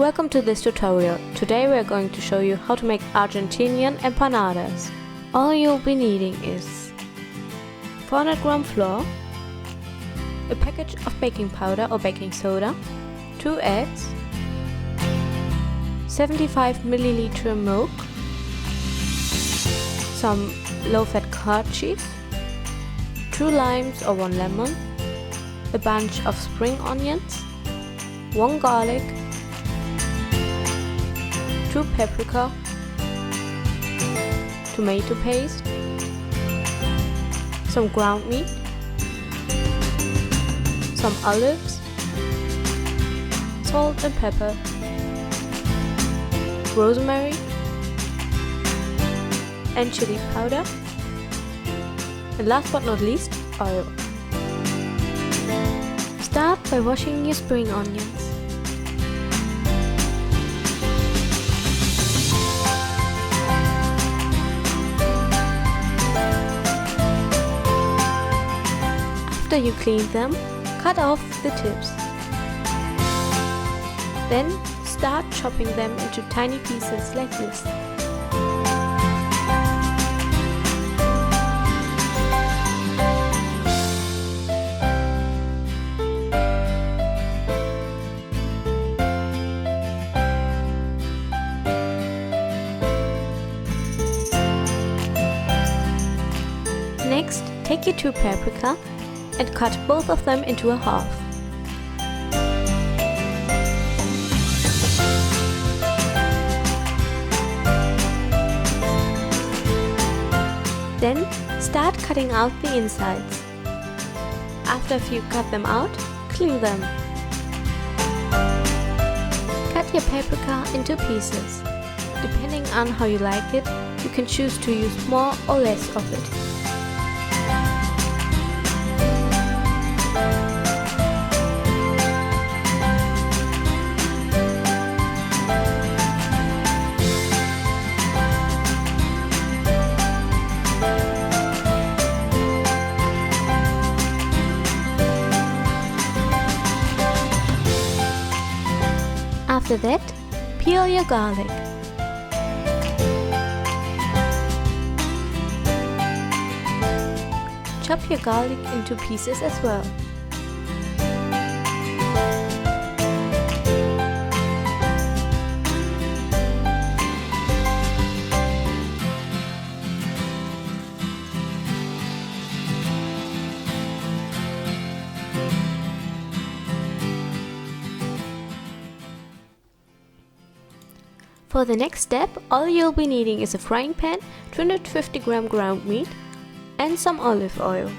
Welcome to this tutorial. Today we are going to show you how to make Argentinian empanadas. All you'll be needing is 400 gram flour, a package of baking powder or baking soda, 2 eggs, 75 milliliter milk, some low-fat cottage cheese, 2 limes or 1 lemon, a bunch of spring onions, 1 garlic, 2 paprika, tomato paste, some ground meat, some olives, salt and pepper, rosemary, and chili powder, and last but not least, oil. Start by washing your spring onions. After you clean them, cut off the tips. Then start chopping them into tiny pieces like this. Next, take your 2 paprika and cut both of them into a half. Then start cutting out the insides. After you cut them out, clean them. Cut your paprika into pieces. Depending on how you like it, you can choose to use more or less of it. After that, peel your garlic. Chop your garlic into pieces as well. For the next step, all you'll be needing is a frying pan, 250 gram ground meat, and some olive oil.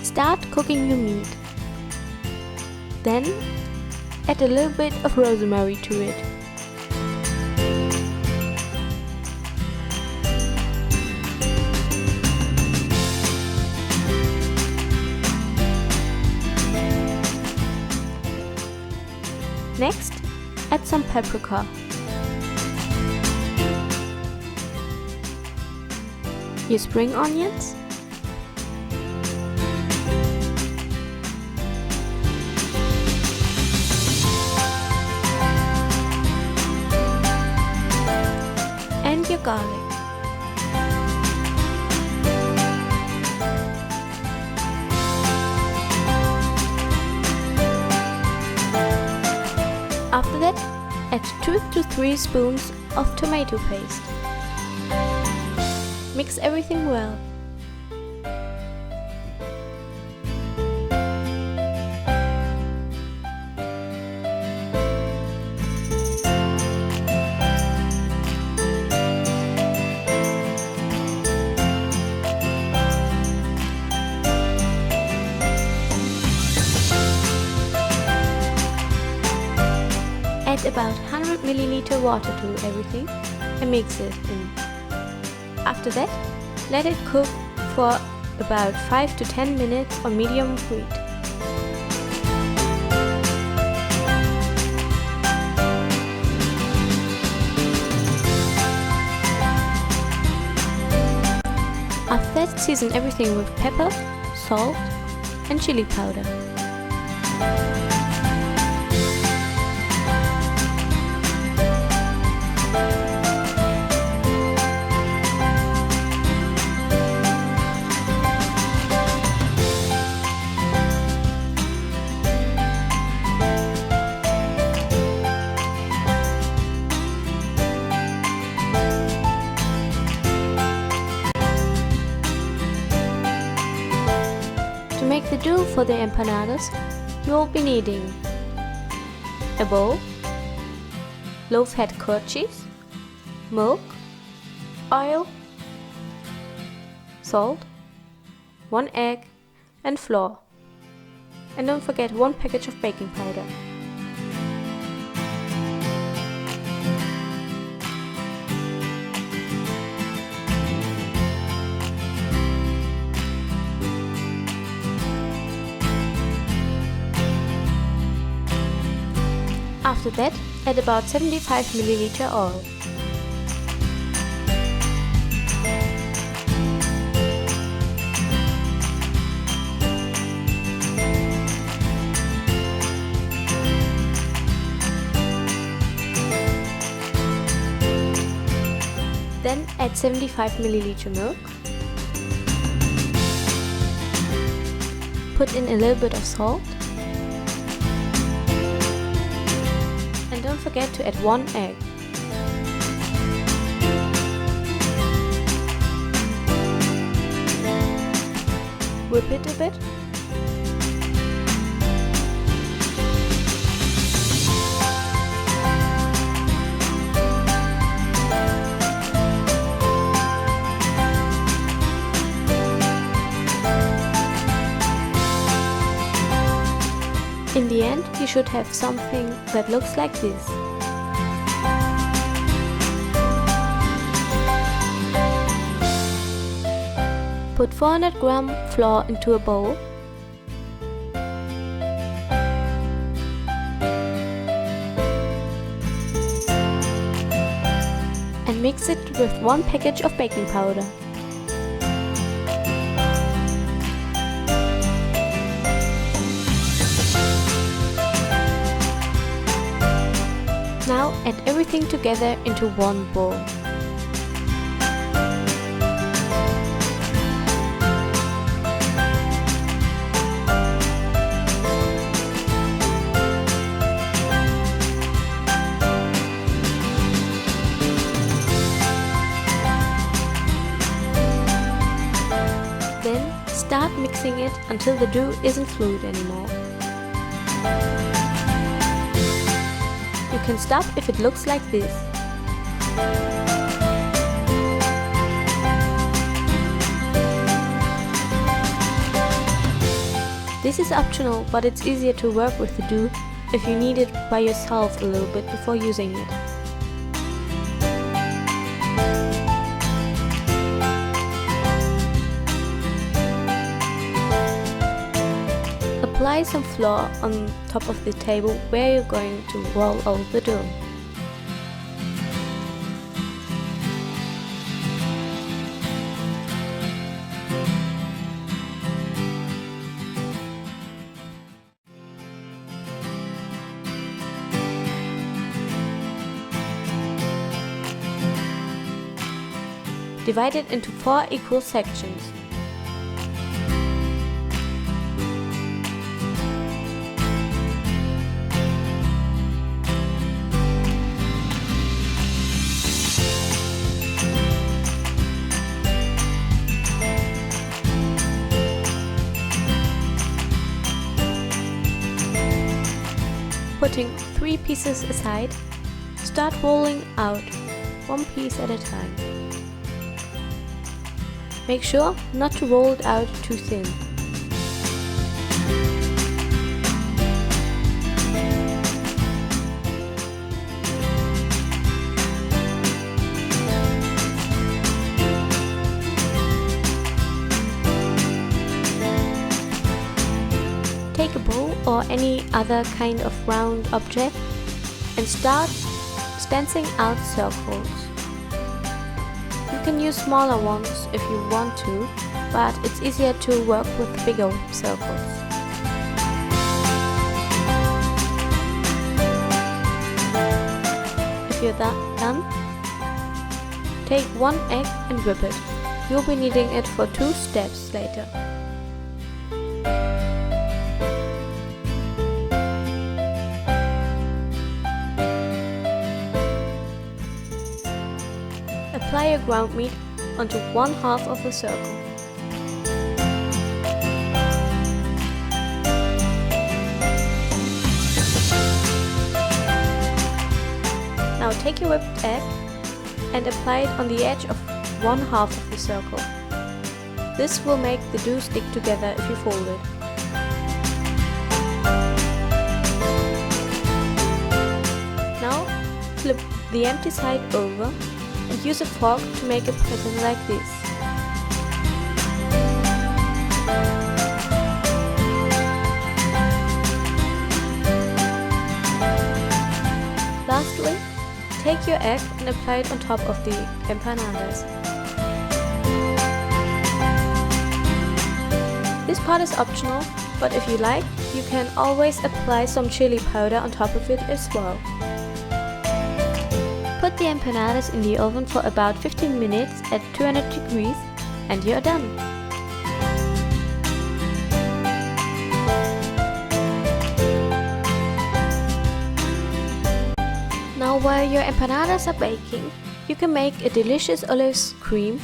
Start cooking your meat. Then, add a little bit of rosemary to it. Next, add some paprika. Your spring onions, your garlic. After that, add 2 to 3 spoons of tomato paste. Mix everything well. Add about 100 milliliter water to everything and mix it in. After that, let it cook for about 5 to 10 minutes on medium heat. After that, season everything with pepper, salt and chili powder. To make the dough for the empanadas, you will be needing a bowl, low-fat curd cheese, milk, oil, salt, 1 egg and flour. And don't forget 1 package of baking powder. After that, add about 75 ml oil. Then add 75 ml milk. Put in a little bit of salt. And don't forget to add 1 egg. Whip it a bit. In the end, you should have something that looks like this. Put 400 gram flour into a bowl. And mix it with 1 package of baking powder. Now add everything together into 1 bowl. Then start mixing it until the dough isn't fluid anymore. You can stop if it looks like this. This is optional, but it's easier to work with the dough if you knead it by yourself a little bit before using it. Apply some flour on top of the table where you're going to roll out the dough. Divide it into 4 equal sections. Putting 3 pieces aside, start rolling out 1 piece at a time. Make sure not to roll it out too thin. any other kind of round object and start stenciling out circles. You can use smaller ones if you want to, but it's easier to work with bigger circles. If you're done, take one egg and whip it. You'll be needing it for 2 steps later. Apply your ground meat onto 1/2 of the circle. Now take your whipped egg and apply it on the edge of 1/2 of the circle. This will make the dough stick together if you fold it. Now flip the empty side over and use a fork to make a pattern like this. Lastly, take your egg and apply it on top of the empanadas. This part is optional, but if you like, you can always apply some chili powder on top of it as well. Put the empanadas in the oven for about 15 minutes at 200 degrees and you're done. Now while your empanadas are baking, you can make a delicious olive cream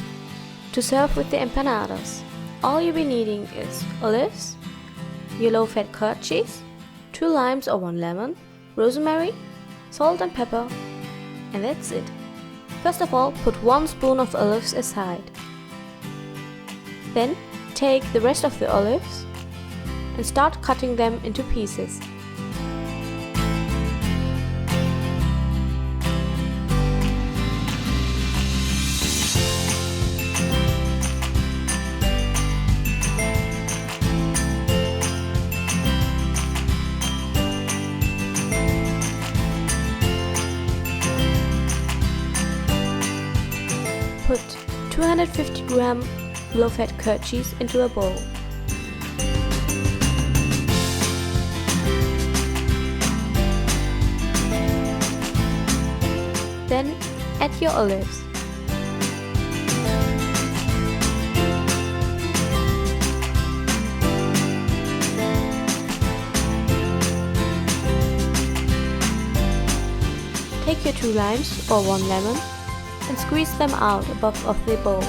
to serve with the empanadas. All you'll be needing is olives, your low-fat curd cheese, 2 limes or 1 lemon, rosemary, salt and pepper, and that's it. First of all, put 1 spoon of olives aside. Then take the rest of the olives and start cutting them into pieces. Put 250 gram low-fat curd cheese into a bowl. Then add your olives. Take your 2 limes or 1 lemon and squeeze them out above of the bowl.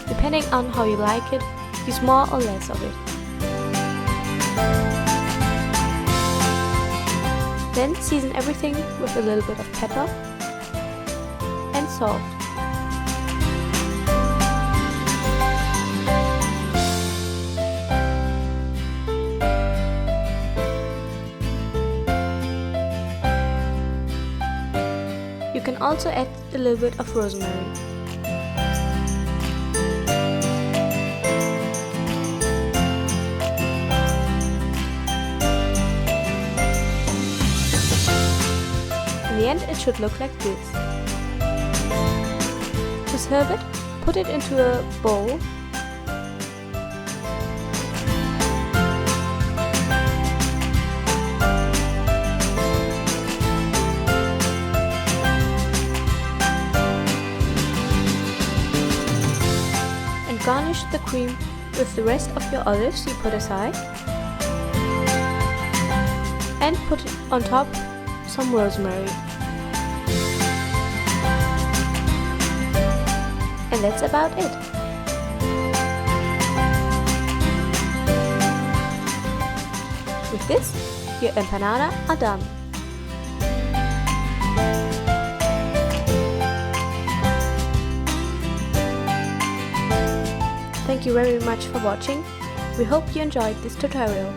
Depending on how you like it, use more or less of it. Then season everything with a little bit of pepper and salt. You can also add a little bit of rosemary. In the end, it should look like this. To serve it, put it into a bowl . Garnish the cream with the rest of your olives you put aside and put on top some rosemary. And that's about it. With this, your empanada are done. Thank you very much for watching. We hope you enjoyed this tutorial.